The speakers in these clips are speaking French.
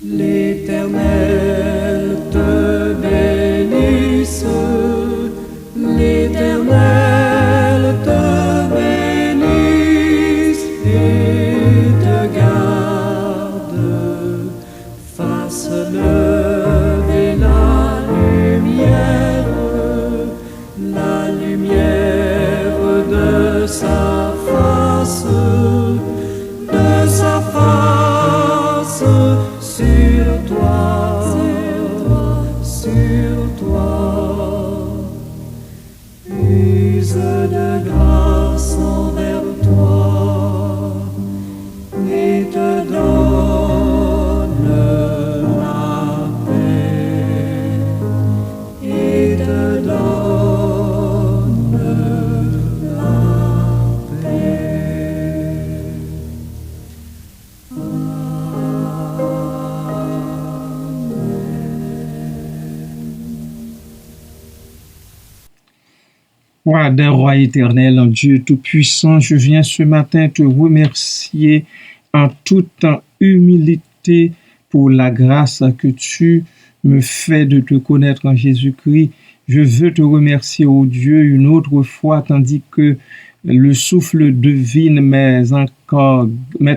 L'Éternel te bénisse, l'Éternel te bénisse et te garde, fasse lever la lumière de sa face sur toi, use de grâce envers toi et te donne la paix, et te donne la paix. Roi d'un roi éternel, en Dieu Tout-Puissant, je viens ce matin te remercier en toute humilité pour la grâce que tu me fais de te connaître en Jésus-Christ. Je veux te remercier, ô Dieu, une autre fois, tandis que le souffle de vie m'est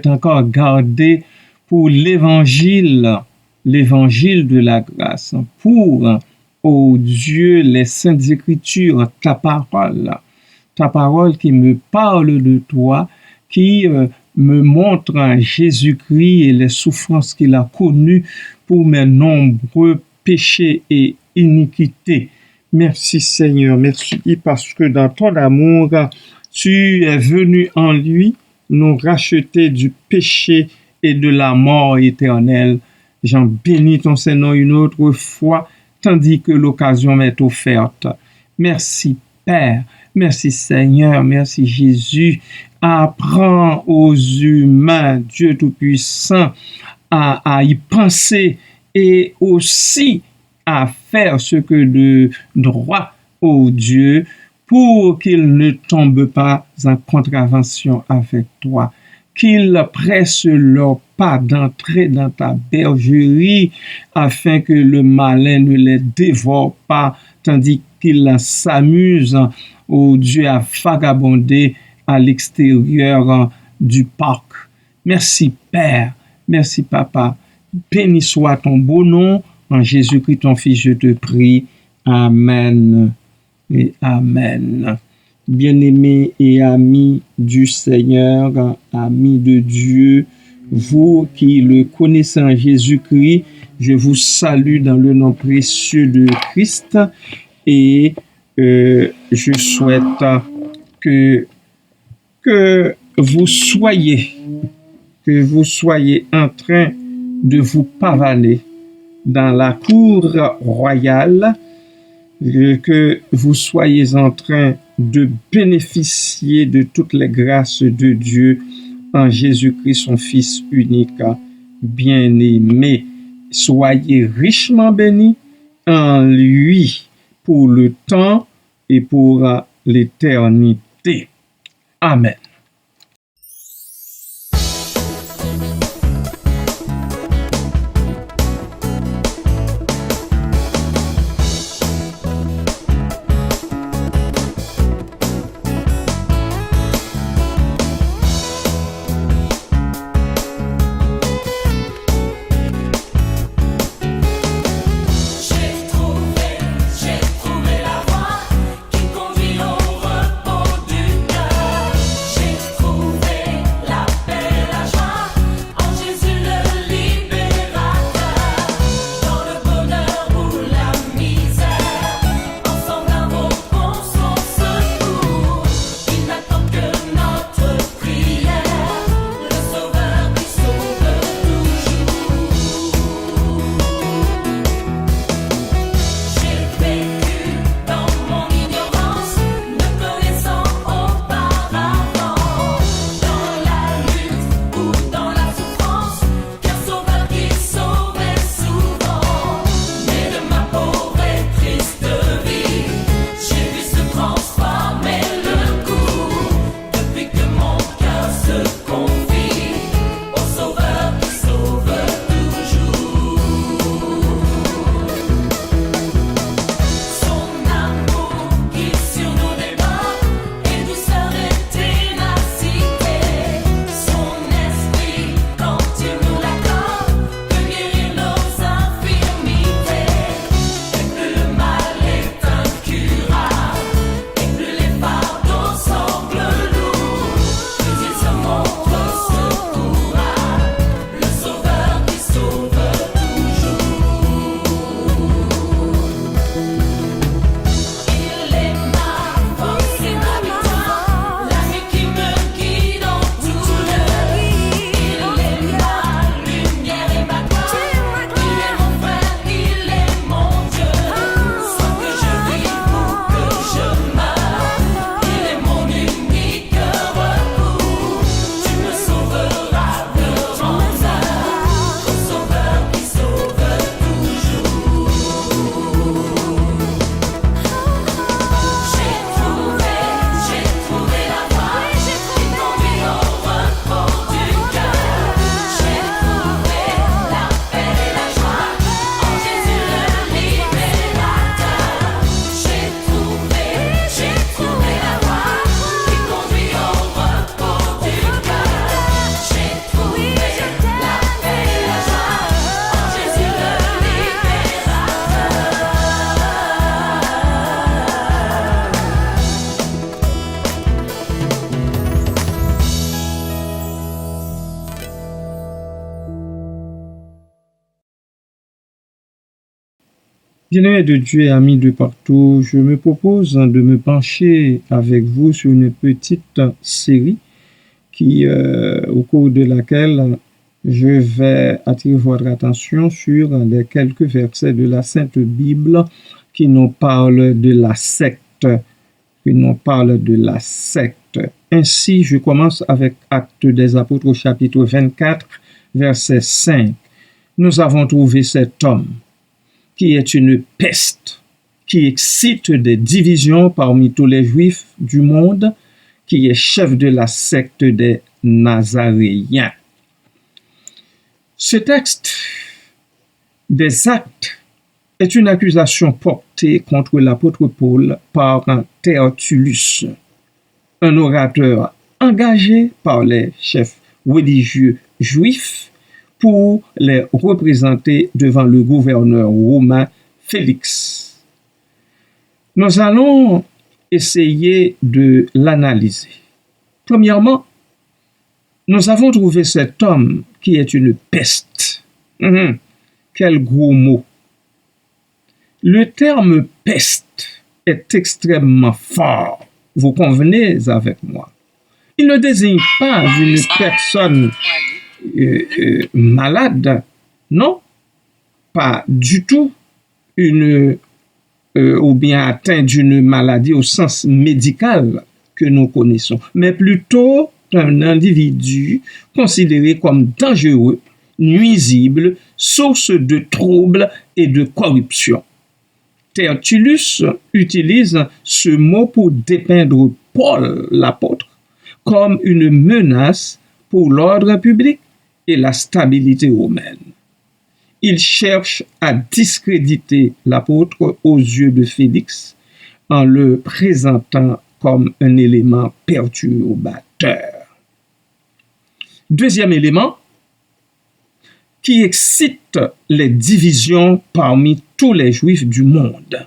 encore gardé pour l'évangile de la grâce, pour ô Dieu, les saintes écritures, ta parole qui me parle de toi, qui me montre Jésus-Christ et les souffrances qu'il a connues pour mes nombreux péchés et iniquités. Merci Seigneur, merci parce que dans ton amour, tu es venu en lui nous racheter du péché et de la mort éternelle. J'en bénis ton Seigneur une autre fois, tandis que l'occasion m'est offerte. Merci Père, merci Seigneur, merci Jésus. Apprends aux humains, Dieu Tout-Puissant, à y penser et aussi à faire ce que de droit, ô Dieu, pour qu'ils ne tombent pas en contravention avec toi, qu'ils pressent leur pas d'entrer dans ta bergerie, afin que le malin ne les dévore pas, tandis qu'ils s'amusent, ô Dieu, à vagabonder à l'extérieur du parc. Merci Père, merci Papa. Béni soit ton beau nom, en Jésus-Christ ton Fils, je te prie. Amen et Amen. Bien-aimés et amis du Seigneur, amis de Dieu, vous qui le connaissez en Jésus-Christ, je vous salue dans le nom précieux de Christ et je souhaite que vous soyez en train de vous pavaner dans la cour royale, que vous soyez en train de bénéficier de toutes les grâces de Dieu en Jésus-Christ, son Fils unique, bien-aimé. Soyez richement bénis en lui pour le temps et pour l'éternité. Amen. J'ai trouvé la voie qui conduit au repos du cœur. Bien-aimés de Dieu et amis de partout, je me propose de me pencher avec vous sur une petite série au cours de laquelle je vais attirer votre attention sur les quelques versets de la Sainte Bible qui nous parlent de la secte, Ainsi, je commence avec Actes des Apôtres au chapitre 24, verset 5. Nous avons trouvé cet homme qui est une peste, qui excite des divisions parmi tous les Juifs du monde, qui est chef de la secte des Nazaréens. Ce texte des Actes est une accusation portée contre l'apôtre Paul par Tertullus, un orateur engagé par les chefs religieux juifs pour les représenter devant le gouverneur romain Félix. Nous allons essayer de l'analyser. Premièrement, nous avons trouvé cet homme qui est une peste. Quel gros mot. Le terme peste est extrêmement fort. Vous convenez avec moi? Il ne désigne pas une personne malade, non, pas du tout, ou bien atteint d'une maladie au sens médical que nous connaissons, mais plutôt un individu considéré comme dangereux, nuisible, source de troubles et de corruption. Tertullus utilise ce mot pour dépeindre Paul, l'apôtre, comme une menace pour l'ordre public et la stabilité romaine. Il cherche à discréditer l'apôtre aux yeux de Félix en le présentant comme un élément perturbateur. Deuxième élément, qui excite les divisions parmi tous les Juifs du monde.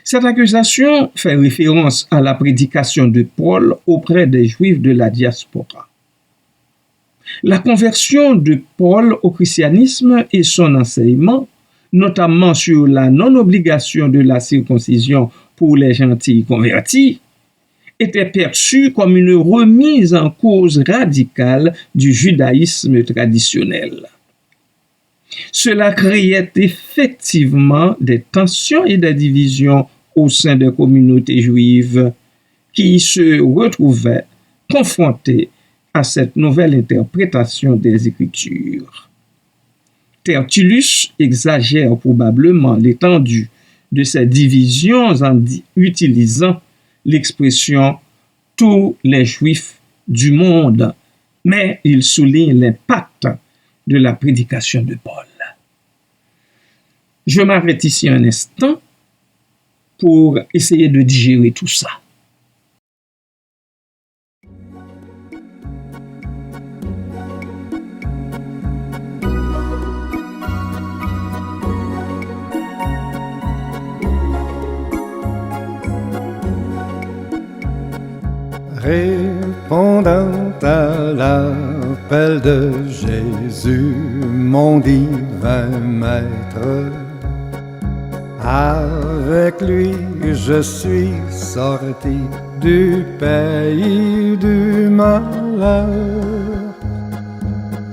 Cette accusation fait référence à la prédication de Paul auprès des Juifs de la diaspora. La conversion de Paul au christianisme et son enseignement, notamment sur la non-obligation de la circoncision pour les gentils convertis, était perçue comme une remise en cause radicale du judaïsme traditionnel. Cela créait effectivement des tensions et des divisions au sein des communautés juives qui se retrouvaient confrontées à cette nouvelle interprétation des Écritures. Tertullus exagère probablement l'étendue de ces divisions en utilisant l'expression « tous les Juifs du monde », mais il souligne l'impact de la prédication de Paul. Je m'arrête ici un instant pour essayer de digérer tout ça. Répondant à l'appel de Jésus, mon divin maître, avec lui je suis sorti du pays du malheur,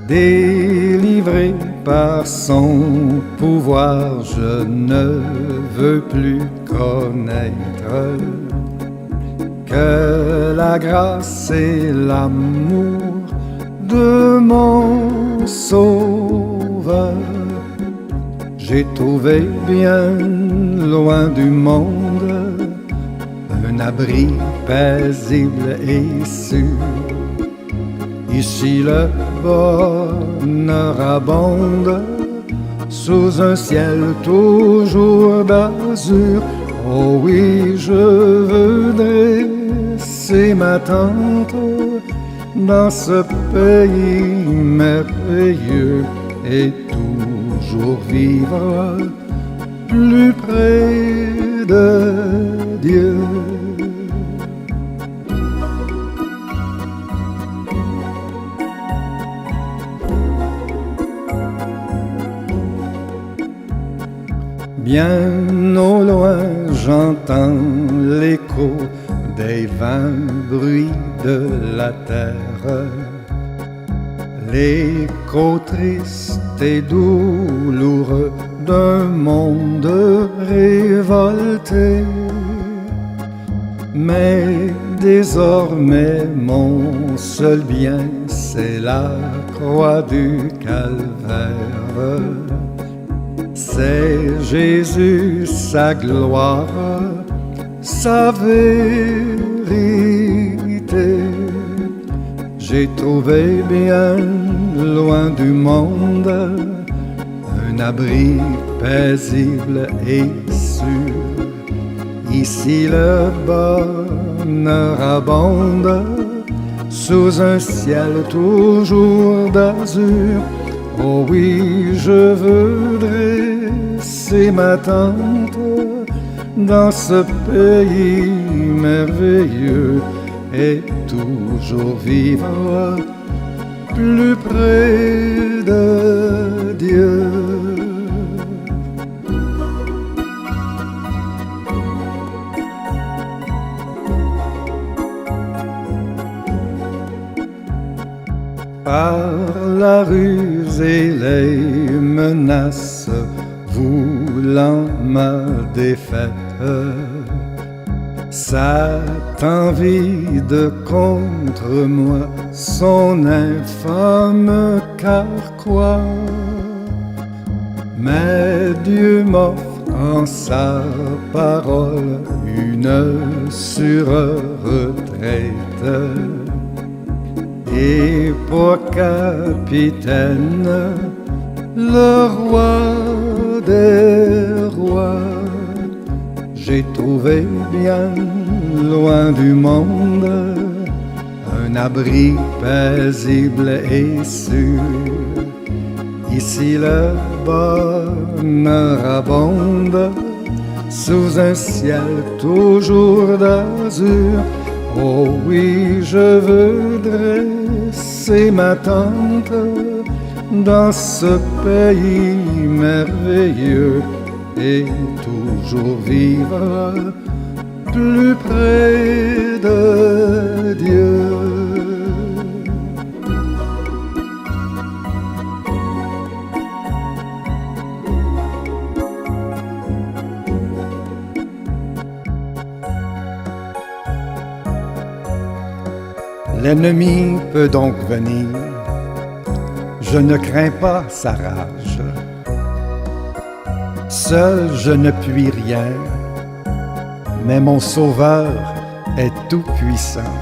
délivré par son pouvoir, je ne veux plus connaître que la grâce et l'amour de mon Sauveur. J'ai trouvé bien loin du monde un abri paisible et sûr. Ici le bonheur abonde sous un ciel toujours d'azur. Oh oui, je veux dresser ma tente dans ce pays merveilleux et toujours vivre plus près de Dieu. Bien au loin, j'entends l'écho des vains bruits de la terre, l'écho triste et douloureux d'un monde révolté. Mais désormais mon seul bien, c'est la croix du calvaire. C'est Jésus, sa gloire, sa vérité. J'ai trouvé bien loin du monde un abri paisible et sûr. Ici le bonheur abonde sous un ciel toujours d'azur. Oh oui, je veux dresser ma tente dans ce pays merveilleux et toujours vivre plus près de Dieu. Par la ruse et les menaces, voulant ma défaite, Satan vide contre moi son infâme carquois. Mais Dieu m'offre en sa parole une sûre retraite. Et pour capitaine, le roi des rois. J'ai trouvé bien loin du monde un abri paisible et sûr. Ici le bonheur abonde sous un ciel toujours d'azur. Oh oui, je veux dresser ma tente dans ce pays merveilleux et toujours vivre plus près de Dieu. L'ennemi peut donc venir, je ne crains pas sa rage. Seul je ne puis rien, mais mon Sauveur est tout puissant.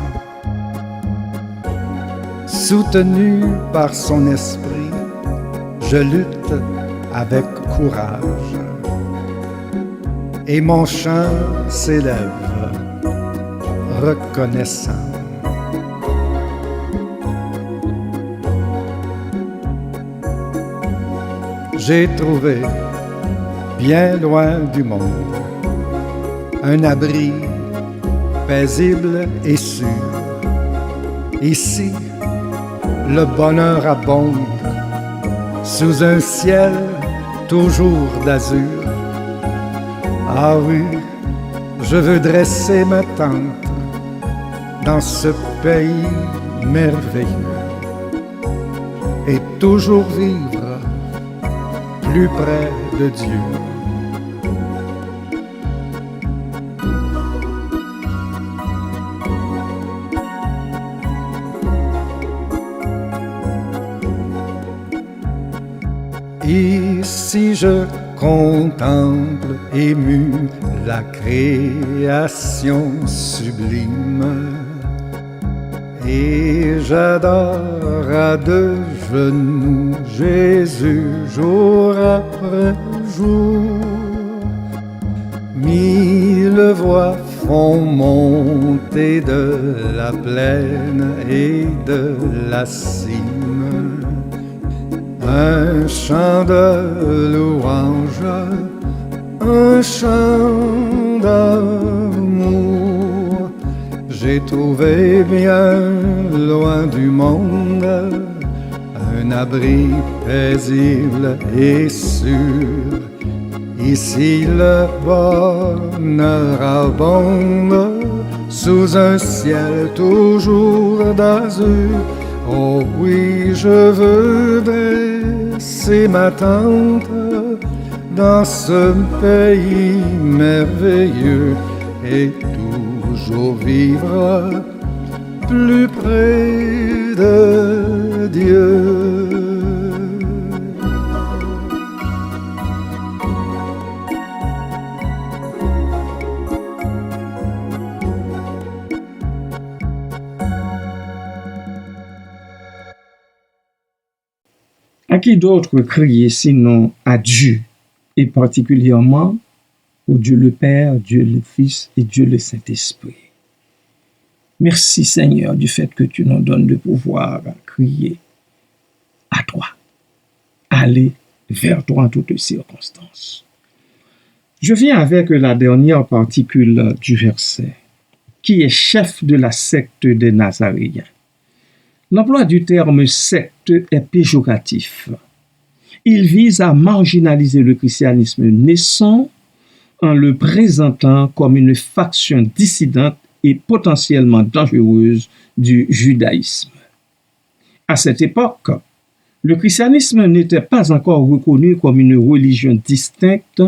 Soutenu par son esprit, je lutte avec courage. Et mon chant s'élève, reconnaissant. J'ai trouvé, bien loin du monde, un abri paisible et sûr. Ici, le bonheur abonde sous un ciel toujours d'azur. Ah oui, je veux dresser ma tente dans ce pays merveilleux et toujours vivre plus près de Dieu. Ici je contemple ému la création sublime et j'adore à deux genoux Jésus jour après jour. Mille voix font monter de la plaine et de la cime un chant de louange, un chant d'amour. J'ai trouvé bien loin du monde un abri paisible et sûr. Ici le bonheur abonde sous un ciel toujours d'azur. Oh oui, je veux dresser ma tente dans ce pays merveilleux et toujours vivre plus près de Dieu. À qui d'autre crier sinon à Dieu, et particulièrement au Dieu le Père, Dieu le Fils et Dieu le Saint-Esprit. Merci Seigneur du fait que tu nous donnes le pouvoir à crier à toi, aller vers toi en toutes circonstances. Je viens avec la dernière particule du verset, qui est chef de la secte des Nazaréens. L'emploi du terme secte est péjoratif. Il vise à marginaliser le christianisme naissant en le présentant comme une faction dissidente et potentiellement dangereuse du judaïsme. À cette époque, le christianisme n'était pas encore reconnu comme une religion distincte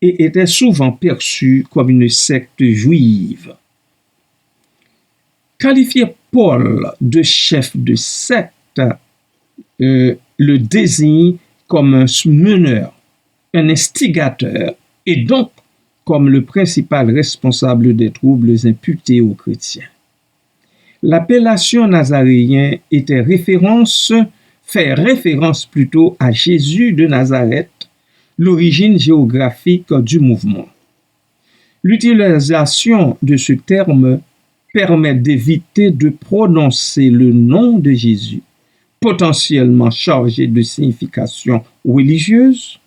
et était souvent perçu comme une secte juive. Qualifier Paul de chef de secte le désigne comme un meneur, un instigateur et donc comme le principal responsable des troubles imputés aux chrétiens. L'appellation nazaréen fait référence plutôt à Jésus de Nazareth, l'origine géographique du mouvement. L'utilisation de ce terme permet d'éviter de prononcer le nom de Jésus, potentiellement chargé de signification religieuse,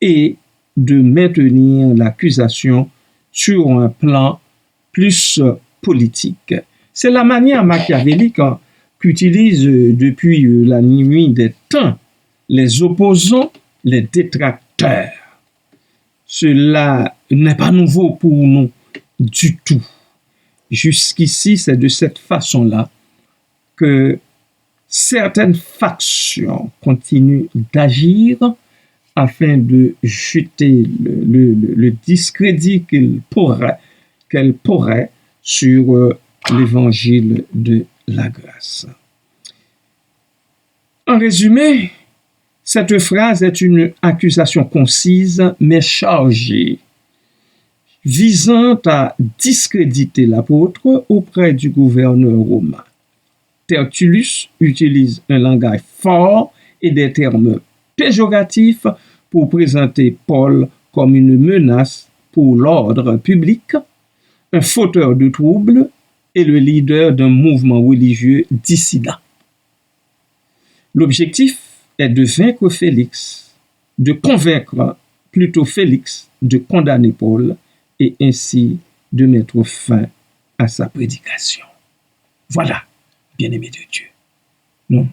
et de maintenir l'accusation sur un plan plus politique. C'est la manière machiavélique qu'utilisent depuis la nuit des temps les opposants, les détracteurs. Cela n'est pas nouveau pour nous du tout. Jusqu'ici, c'est de cette façon-là que certaines factions continuent d'agir afin de jeter le discrédit qu'elles pourraient sur l'évangile de la grâce. En résumé, cette phrase est une accusation concise mais chargée, visant à discréditer l'apôtre auprès du gouverneur romain. Tertullus utilise un langage fort et des termes péjoratifs pour présenter Paul comme une menace pour l'ordre public, un fauteur de troubles et le leader d'un mouvement religieux dissident. L'objectif est de convaincre plutôt Félix de condamner Paul et ainsi de mettre fin à sa prédication. Voilà, bien-aimés de Dieu. Nous